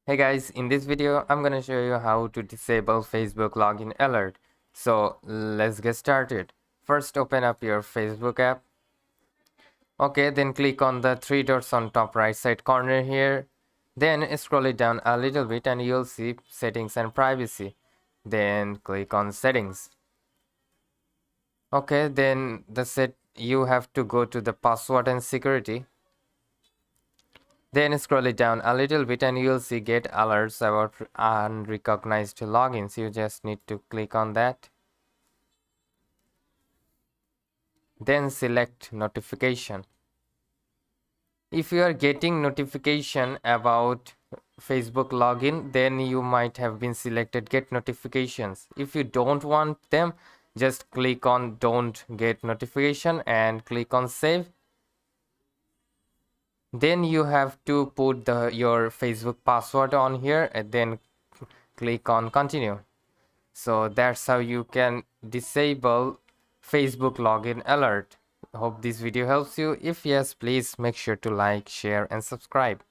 Hey guys, in this video I'm gonna show you how to disable Facebook login alert. So let's get started. First open up your Facebook app. Okay, then click on the three dots on top right side corner here. Then scroll it down a little bit and you'll see settings and privacy. Then click on settings. Okay, then you have to go to the password and security. Then scroll it down a little bit and you'll see get alerts about unrecognized logins. You just need to click on that. Then select notification. If you are getting notification about Facebook login, then you might have been selected get notifications. If you don't want them, just click on don't get notification and click on save. Then you have to put your Facebook password on here and then click on continue. So that's how you can disable Facebook login alert. Hope this video helps you. If yes, please make sure to like, share and subscribe.